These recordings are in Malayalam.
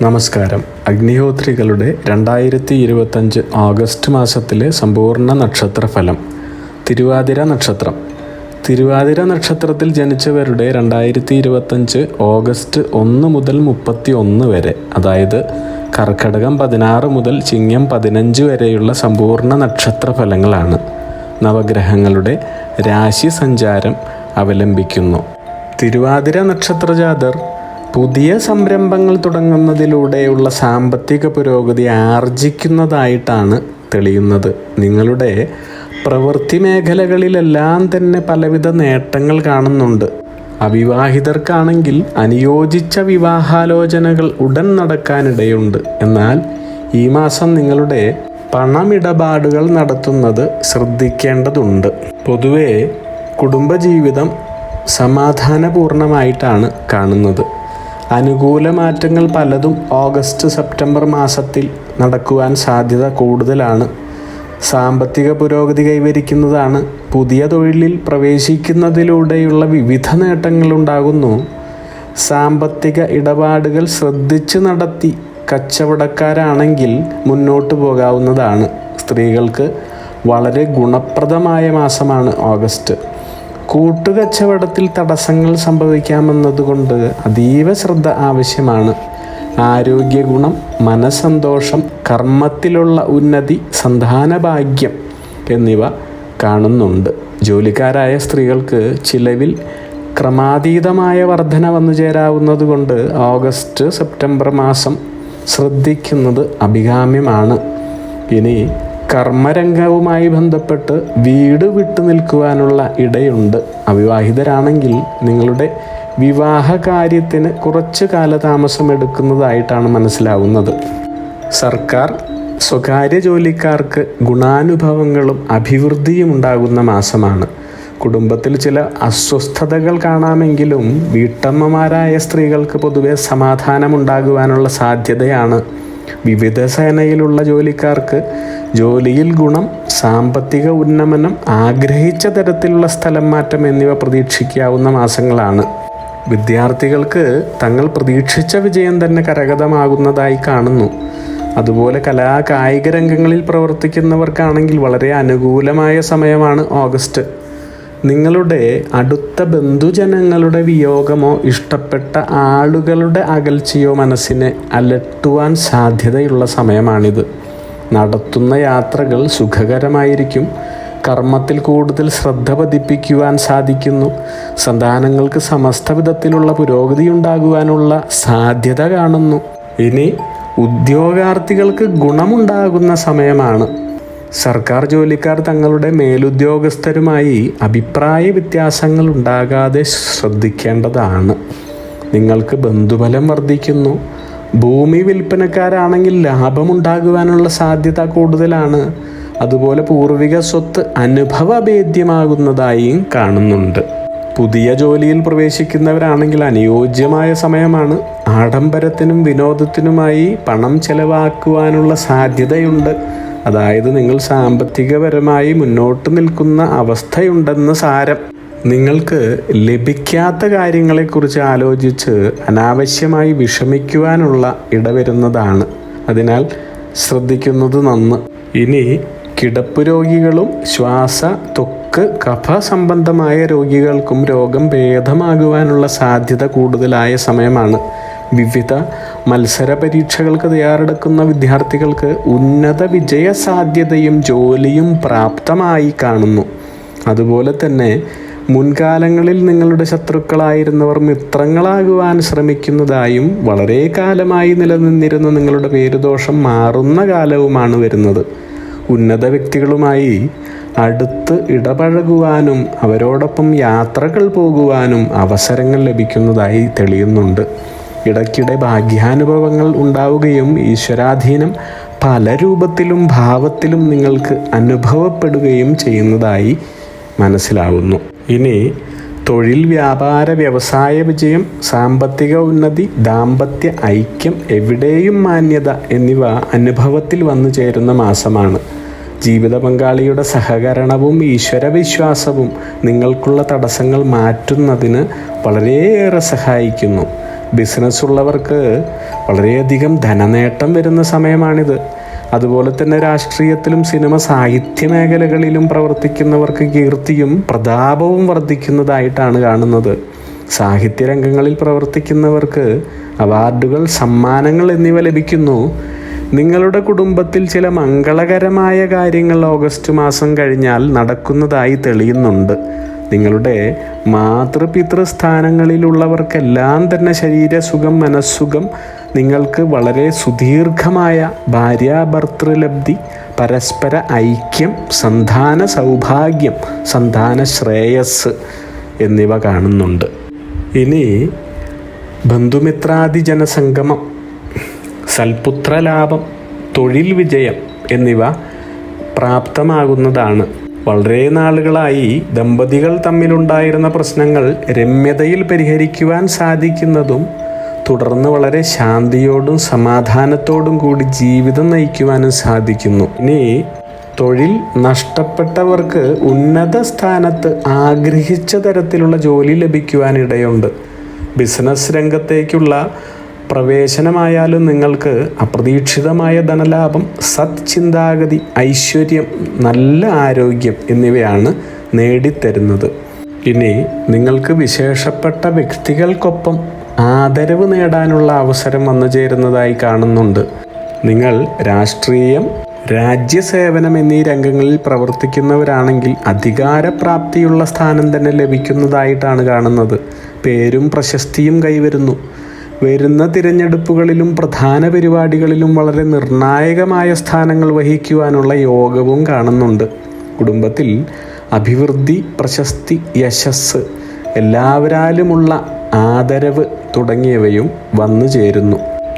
നമസ്കാരം. അഗ്നിഹോത്രികളുടെ 2025 ഓഗസ്റ്റ് മാസത്തിലെ സമ്പൂർണ്ണ നക്ഷത്രഫലം. തിരുവാതിര നക്ഷത്രം. തിരുവാതിര നക്ഷത്രത്തിൽ ജനിച്ചവരുടെ 2025 ഓഗസ്റ്റ് 1 മുതൽ 31 വരെ, അതായത് കർക്കടകം 16 മുതൽ ചിങ്ങം 15 വരെയുള്ള സമ്പൂർണ്ണ നക്ഷത്രഫലങ്ങളാണ് നവഗ്രഹങ്ങളുടെ രാശി സഞ്ചാരം അവലംബിക്കുന്നു. തിരുവാതിര നക്ഷത്രജാതർ പുതിയ സംരംഭങ്ങൾ തുടങ്ങുന്നതിലൂടെയുള്ള സാമ്പത്തിക പുരോഗതി ആർജിക്കുന്നതായിട്ടാണ് തെളിയുന്നത്. നിങ്ങളുടെ പ്രവൃത്തി മേഖലകളിലെല്ലാം തന്നെ പലവിധ നേട്ടങ്ങൾ കാണുന്നുണ്ട്. അവിവാഹിതർക്കാണെങ്കിൽ അനുയോജിച്ച വിവാഹാലോചനകൾ ഉടൻ നടക്കാനിടയുണ്ട്. എന്നാൽ ഈ മാസം നിങ്ങളുടെ പണമിടപാടുകൾ നടത്തുന്നത് ശ്രദ്ധിക്കേണ്ടതുണ്ട്. പൊതുവെ കുടുംബജീവിതം സമാധാനപൂർണമായിട്ടാണ് കാണുന്നത്. അനുകൂല മാറ്റങ്ങൾ പലതും ഓഗസ്റ്റ് സെപ്റ്റംബർ മാസത്തിൽ നടക്കുവാൻ സാധ്യത കൂടുതലാണ്. സാമ്പത്തിക പുരോഗതി കൈവരിക്കുന്നതാണ്. പുതിയ തൊഴിലിൽ പ്രവേശിക്കുന്നതിലൂടെയുള്ള വിവിധ നേട്ടങ്ങളുണ്ടാകുന്നു. സാമ്പത്തിക ഇടപാടുകൾ ശ്രദ്ധിച്ച് നടത്തി കച്ചവടക്കാരാണെങ്കിൽ മുന്നോട്ട് പോകാവുന്നതാണ്. സ്ത്രീകൾക്ക് വളരെ ഗുണപ്രദമായ മാസമാണ് ഓഗസ്റ്റ്. കൂട്ടുകച്ചവടത്തിൽ തടസ്സങ്ങൾ സംഭവിക്കാമെന്നതുകൊണ്ട് അതീവ ശ്രദ്ധ ആവശ്യമാണ്. ആരോഗ്യ ഗുണം, മനസ്സന്തോഷം, കർമ്മത്തിലുള്ള ഉന്നതി, സന്താനഭാഗ്യം എന്നിവ കാണുന്നുണ്ട്. ജോലിക്കാരായ സ്ത്രീകൾക്ക് ചിലവിൽ ക്രമാതീതമായ വർധന വന്നു ചേരാവുന്നതുകൊണ്ട് ഓഗസ്റ്റ് സെപ്റ്റംബർ മാസം ശ്രദ്ധിക്കുന്നത് അഭികാമ്യമാണ്. ഇനി കർമ്മരംഗവുമായി ബന്ധപ്പെട്ട് വീട് വിട്ടു നിൽക്കുവാനുള്ള ഇടയുണ്ട്. അവിവാഹിതരാണെങ്കിൽ നിങ്ങളുടെ വിവാഹ കാര്യത്തിന് കുറച്ച് കാലതാമസം എടുക്കുന്നതായിട്ടാണ് മനസ്സിലാവുന്നത്. സർക്കാർ, സ്വകാര്യ ജോലിക്കാർക്ക് ഗുണാനുഭവങ്ങളും അഭിവൃദ്ധിയും ഉണ്ടാകുന്ന മാസമാണ്. കുടുംബത്തിൽ ചില അസ്വസ്ഥതകൾ കാണാമെങ്കിലും വീട്ടമ്മമാരായ സ്ത്രീകൾക്ക് പൊതുവെ സമാധാനമുണ്ടാകുവാനുള്ള സാധ്യതയാണ്. വിവിധ സേനയിലുള്ള ജോലിക്കാർക്ക് ജോലിയിൽ ഗുണം, സാമ്പത്തിക ഉന്നമനം, ആഗ്രഹിച്ച തരത്തിലുള്ള സ്ഥലം മാറ്റം എന്നിവ പ്രതീക്ഷിക്കാവുന്ന മാസങ്ങളാണ്. വിദ്യാർത്ഥികൾക്ക് തങ്ങൾ പ്രതീക്ഷിച്ച വിജയം തന്നെ കരഗതമാകുന്നതായി കാണുന്നു. അതുപോലെ കായിക രംഗങ്ങളിൽ പ്രവർത്തിക്കുന്നവർക്കാണെങ്കിൽ വളരെ അനുകൂലമായ സമയമാണ് ഓഗസ്റ്റ്. നിങ്ങളുടെ അടുത്ത ബന്ധുജനങ്ങളുടെ വിയോഗമോ ഇഷ്ടപ്പെട്ട ആളുകളുടെ അകൽച്ചയോ മനസ്സിനെ അലട്ടുവാൻ സാധ്യതയുള്ള സമയമാണിത്. നടത്തുന്ന യാത്രകൾ സുഖകരമായിരിക്കും. കർമ്മത്തിൽ കൂടുതൽ ശ്രദ്ധ പതിപ്പിക്കുവാൻ സാധിക്കുന്നു. സന്താനങ്ങൾക്ക് സമസ്ത വിധത്തിലുള്ള പുരോഗതി ഉണ്ടാകുവാനുള്ള സാധ്യത കാണുന്നു. ഇനി ഉദ്യോഗാർത്ഥികൾക്ക് ഗുണമുണ്ടാകുന്ന സമയമാണ്. സർക്കാർ ജോലിക്കാർ തങ്ങളുടെ മേലുദ്യോഗസ്ഥരുമായി അഭിപ്രായ വ്യത്യാസങ്ങൾ ഉണ്ടാകാതെ ശ്രദ്ധിക്കേണ്ടതാണ്. നിങ്ങൾക്ക് ബന്ധുബലം വർദ്ധിക്കുന്നു. ഭൂമി വിൽപ്പനക്കാരാണെങ്കിൽ ലാഭമുണ്ടാകുവാനുള്ള സാധ്യത കൂടുതലാണ്. അതുപോലെ പൂർവിക സ്വത്ത് അനുഭവഭേദ്യമാകുന്നതായും കാണുന്നുണ്ട്. പുതിയ ജോലിയിൽ പ്രവേശിക്കുന്നവരാണെങ്കിൽ അനുയോജ്യമായ സമയമാണ്. ആഡംബരത്തിനും വിനോദത്തിനുമായി പണം ചെലവാക്കുവാനുള്ള സാധ്യതയുണ്ട്. അതായത് നിങ്ങൾ സാമ്പത്തികപരമായി മുന്നോട്ട് നിൽക്കുന്ന അവസ്ഥയുണ്ടെന്ന് സാരം. നിങ്ങൾക്ക് ലഭിക്കാത്ത കാര്യങ്ങളെക്കുറിച്ച് ആലോചിച്ച് അനാവശ്യമായി വിഷമിക്കുവാനുള്ള ഇടവരുന്നതാണ്. അതിനാൽ ശ്രദ്ധിക്കുന്നത് നന്ന്. ഇനി കിടപ്പ് രോഗികളും ശ്വാസ, ത്വക്ക്, കഫ സംബന്ധമായ രോഗികൾക്കും രോഗം ഭേദമാകുവാനുള്ള സാധ്യത കൂടുതലായ സമയമാണ്. വിവിധ മത്സര പരീക്ഷകൾക്ക് തയ്യാറെടുക്കുന്ന വിദ്യാർത്ഥികൾക്ക് ഉന്നത വിജയ സാധ്യതയും ജോലിയും പ്രാപ്തമായി കാണുന്നു. അതുപോലെ തന്നെ മുൻകാലങ്ങളിൽ നിങ്ങളുടെ ശത്രുക്കളായിരുന്നവർ മിത്രങ്ങളാകുവാൻ ശ്രമിക്കുന്നതായും വളരെ കാലമായി നിലനിന്നിരുന്ന നിങ്ങളുടെ പേരുദോഷം മാറുന്ന കാലവുമാണ് വരുന്നത്. ഉന്നത വ്യക്തികളുമായി അടുത്ത് ഇടപഴകുവാനും അവരോടൊപ്പം യാത്രകൾ പോകുവാനും അവസരങ്ങൾ ലഭിക്കുന്നതായി തെളിയുന്നുണ്ട്. ഇടയ്ക്കിടെ ഭാഗ്യാനുഭവങ്ങൾ ഉണ്ടാവുകയും ഈശ്വരാധീനം പല രൂപത്തിലും ഭാവത്തിലും നിങ്ങൾക്ക് അനുഭവപ്പെടുകയും ചെയ്യുന്നതായി മനസ്സിലാവുന്നു. ഇനി തൊഴിൽ, വ്യാപാര, വ്യവസായ വിജയം, സാമ്പത്തിക ഉന്നതി, ദാമ്പത്യ ഐക്യം, എവിടെയും മാന്യത എന്നിവ അനുഭവത്തിൽ വന്നു ചേരുന്ന മാസമാണ്. ജീവിത പങ്കാളിയുടെ സഹകരണവും ഈശ്വരവിശ്വാസവും നിങ്ങൾക്കുള്ള തടസ്സങ്ങൾ മാറ്റുന്നതിന് വളരെയേറെ സഹായിക്കുന്നു. ബിസിനസ് ഉള്ളവർക്ക് വളരെയധികം ധനനേട്ടം വരുന്ന സമയമാണിത്. അതുപോലെ തന്നെ രാഷ്ട്രീയത്തിലും സിനിമ സാഹിത്യ മേഖലകളിലും പ്രവർത്തിക്കുന്നവർക്ക് കീർത്തിയും പ്രതാപവും വർദ്ധിക്കുന്നതായിട്ടാണ് കാണുന്നത്. സാഹിത്യരംഗങ്ങളിൽ പ്രവർത്തിക്കുന്നവർക്ക് അവാർഡുകൾ, സമ്മാനങ്ങൾ എന്നിവ ലഭിക്കുന്നു. നിങ്ങളുടെ കുടുംബത്തിൽ ചില മംഗളകരമായ കാര്യങ്ങൾ ഓഗസ്റ്റ് മാസം കഴിഞ്ഞാൽ നടക്കുന്നതായി തെളിയുന്നുണ്ട്. നിങ്ങളുടെ മാതൃപിതൃസ്ഥാനങ്ങളിലുള്ളവർക്കെല്ലാം തന്നെ ശരീരസുഖം, മനസ്സുഖം, നിങ്ങൾക്ക് വളരെ സുദീർഘമായ ഭാര്യാഭർത്തൃലബ്ധി, പരസ്പര ഐക്യം, സന്താന സൗഭാഗ്യം, സന്താന ശ്രേയസ് എന്നിവ കാണുന്നുണ്ട്. ഇനി ബന്ധുമിത്രാദി ജനസംഗമം, സൽപുത്രലാഭം, തൊഴിൽ വിജയം എന്നിവ പ്രാപ്തമാകുന്നതാണ്. വളരെ നാളുകളായി ദമ്പതികൾ തമ്മിലുണ്ടായിരുന്ന പ്രശ്നങ്ങൾ രമ്യതയിൽ പരിഹരിക്കുവാൻ സാധിക്കുന്നതും തുടർന്ന് വളരെ ശാന്തിയോടും സമാധാനത്തോടും കൂടി ജീവിതം നയിക്കുവാനും സാധിക്കുന്നു. ഇനി തൊഴിൽ നഷ്ടപ്പെട്ടവർക്ക് ഉന്നത സ്ഥാനത്ത് ആഗ്രഹിച്ച തരത്തിലുള്ള ജോലി ലഭിക്കുവാനിടയുണ്ട്. ബിസിനസ് രംഗത്തേക്കുള്ള പ്രവേശനമായാലും നിങ്ങൾക്ക് അപ്രതീക്ഷിതമായ ധനലാഭം, സത്ചിന്താഗതി, ഐശ്വര്യം, നല്ല ആരോഗ്യം എന്നിവയാണ് നേടിത്തരുന്നത്. ഇനി നിങ്ങൾക്ക് വിശേഷപ്പെട്ട വ്യക്തികൾക്കൊപ്പം ആദരവ് നേടാനുള്ള അവസരം വന്നു ചേരുന്നതായി കാണുന്നുണ്ട്. നിങ്ങൾ രാഷ്ട്രീയം, രാജ്യസേവനം എന്നീ രംഗങ്ങളിൽ പ്രവർത്തിക്കുന്നവരാണെങ്കിൽ അധികാരപ്രാപ്തിയുള്ള സ്ഥാനം തന്നെ ലഭിക്കുന്നതായിട്ടാണ് കാണുന്നത്. പേരും പ്രശസ്തിയും കൈവരുന്നു. വരുന്ന തിരഞ്ഞെടുപ്പുകളിലും പ്രധാന പരിപാടികളിലും വളരെ നിർണായകമായ സ്ഥാനങ്ങൾ വഹിക്കുവാനുള്ള യോഗവും കാണുന്നുണ്ട്. കുടുംബത്തിൽ അഭിവൃദ്ധി, പ്രശസ്തി, യശസ്, എല്ലാവരാലുമുള്ള ആദരവ് തുടങ്ങിയവയും വന്നു ചേരുന്നു.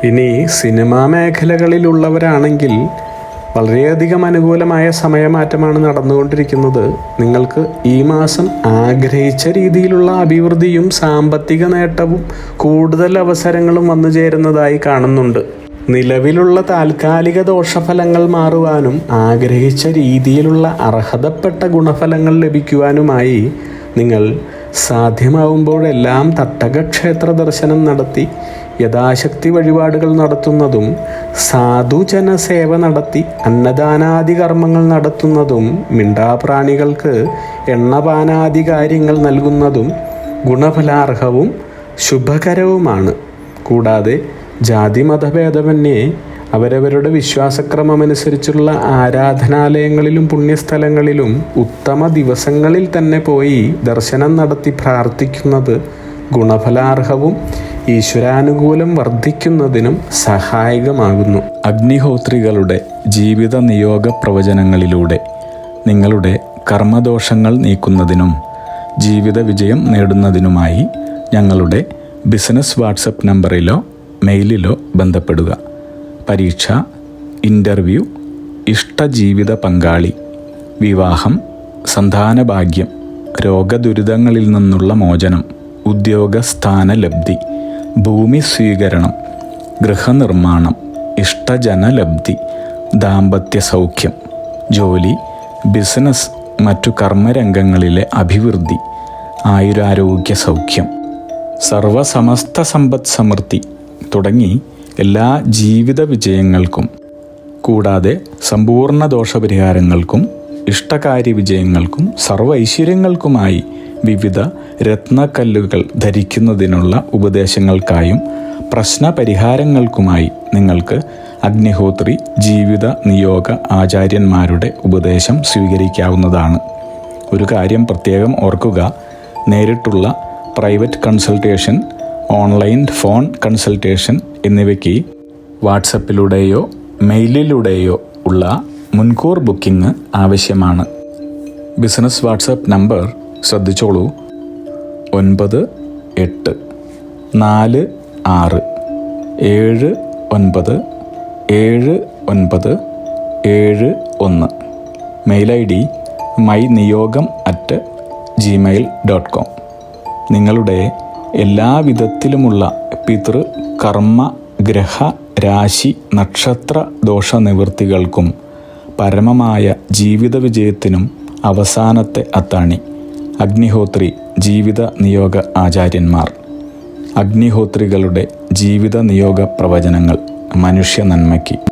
ഇനി സിനിമാ മേഖലകളിലുള്ളവരാണെങ്കിൽ വളരെയധികം അനുകൂലമായ സമയമാറ്റമാണ് നടന്നുകൊണ്ടിരിക്കുന്നത്. നിങ്ങൾക്ക് ഈ മാസം ആഗ്രഹിച്ച രീതിയിലുള്ള അഭിവൃദ്ധിയും സാമ്പത്തിക നേട്ടവും കൂടുതൽ അവസരങ്ങളും വന്നു ചേരുന്നതായി കാണുന്നുണ്ട്. നിലവിലുള്ള താൽക്കാലിക ദോഷഫലങ്ങൾ മാറുവാനും ആഗ്രഹിച്ച രീതിയിലുള്ള അർഹതപ്പെട്ട ഗുണഫലങ്ങൾ ലഭിക്കുവാനുമായി നിങ്ങൾ സാധ്യമാവുമ്പോഴെല്ലാം തട്ടകക്ഷേത്ര ദർശനം നടത്തി യഥാശക്തി വഴിപാടുകൾ നടത്തുന്നതും, സാധുജന സേവ നടത്തി അന്നദാനാദി കർമ്മങ്ങൾ നടത്തുന്നതും, മിണ്ടാപ്രാണികൾക്ക് എണ്ണപാനാദി കാര്യങ്ങൾ നൽകുന്നതും ഗുണഫലാർഹവും ശുഭകരവുമാണ്. കൂടാതെ ജാതി മതഭേദമന്യേ അവരവരുടെ വിശ്വാസക്രമമനുസരിച്ചുള്ള ആരാധനാലയങ്ങളിലും പുണ്യസ്ഥലങ്ങളിലും ഉത്തമ ദിവസങ്ങളിൽ തന്നെ പോയി ദർശനം നടത്തി പ്രാർത്ഥിക്കുന്നത് ഗുണഫലാർഹവും ഈശ്വരാനുകൂലം വർദ്ധിക്കുന്നതിനും സഹായകമാകുന്നു. അഗ്നിഹോത്രികളുടെ ജീവിത നിയോഗ പ്രവചനങ്ങളിലൂടെ നിങ്ങളുടെ കർമ്മദോഷങ്ങൾ നീക്കുന്നതിനും ജീവിത വിജയം നേടുന്നതിനുമായി ഞങ്ങളുടെ ബിസിനസ് വാട്സപ്പ് നമ്പറിലോ മെയിലിലോ ബന്ധപ്പെടുക. പരീക്ഷ, ഇൻ്റർവ്യൂ, ഇഷ്ടജീവിത പങ്കാളി, വിവാഹം, സന്താനഭാഗ്യം, രോഗദുരിതങ്ങളിൽ നിന്നുള്ള മോചനം, ഉദ്യോഗസ്ഥാന ലബ്ധി, ഭൂമി സ്വീകരണം, ഗൃഹനിർമ്മാണം, ഇഷ്ടജനലബ്ധി, ദാമ്പത്യ സൗഖ്യം, ജോലി, ബിസിനസ്, മറ്റു കർമ്മരംഗങ്ങളിലെ അഭിവൃദ്ധി, ആയുരാരോഗ്യ സൗഖ്യം, സർവസമസ്ത സമ്പദ് സമൃദ്ധി തുടങ്ങി എല്ലാ ജീവിത വിജയങ്ങൾക്കും, കൂടാതെ സമ്പൂർണ്ണ ദോഷപരിഹാരങ്ങൾക്കും ഇഷ്ടകാര്യ വിജയങ്ങൾക്കും സർവ്വ ഐശ്വര്യങ്ങൾക്കുമായി വിവിധ രത്നക്കല്ലുകൾ ധരിക്കുന്നതിനുള്ള ഉപദേശങ്ങൾക്കായും പ്രശ്നപരിഹാരങ്ങൾക്കുമായി നിങ്ങൾക്ക് അഗ്നിഹോത്രി ജീവിത നിയോഗ ആചാര്യന്മാരുടെ ഉപദേശം സ്വീകരിക്കാവുന്നതാണ്. ഒരു കാര്യം പ്രത്യേകം ഓർക്കുക, നേരിട്ടുള്ള private consultation, online phone consultation എന്നിവയ്ക്ക് വാട്സപ്പിലൂടെയോ മെയിലിലൂടെയോ ഉള്ള മുൻകൂർ ബുക്കിംഗ് ആവശ്യമാണ്. ബിസിനസ് വാട്സപ്പ് നമ്പർ ശ്രദ്ധിച്ചോളൂ: 9846797971. Mail ID myniyogam@gmail.com. നിങ്ങളുടെ എല്ലാവിധത്തിലുമുള്ള പിതൃ, കർമ്മ, ഗ്രഹ, രാശി, നക്ഷത്ര ദോഷനിവൃത്തികൾക്കും പരമമായ ജീവിത വിജയത്തിനും അവസാനത്തെ അത്താണി അഗ്നിഹോത്രി ജീവിത നിയോഗ ആചാര്യന്മാർ. അഗ്നിഹോത്രികളുടെ ജീവിത നിയോഗ പ്രവചനങ്ങൾ മനുഷ്യ നന്മയ്ക്ക്.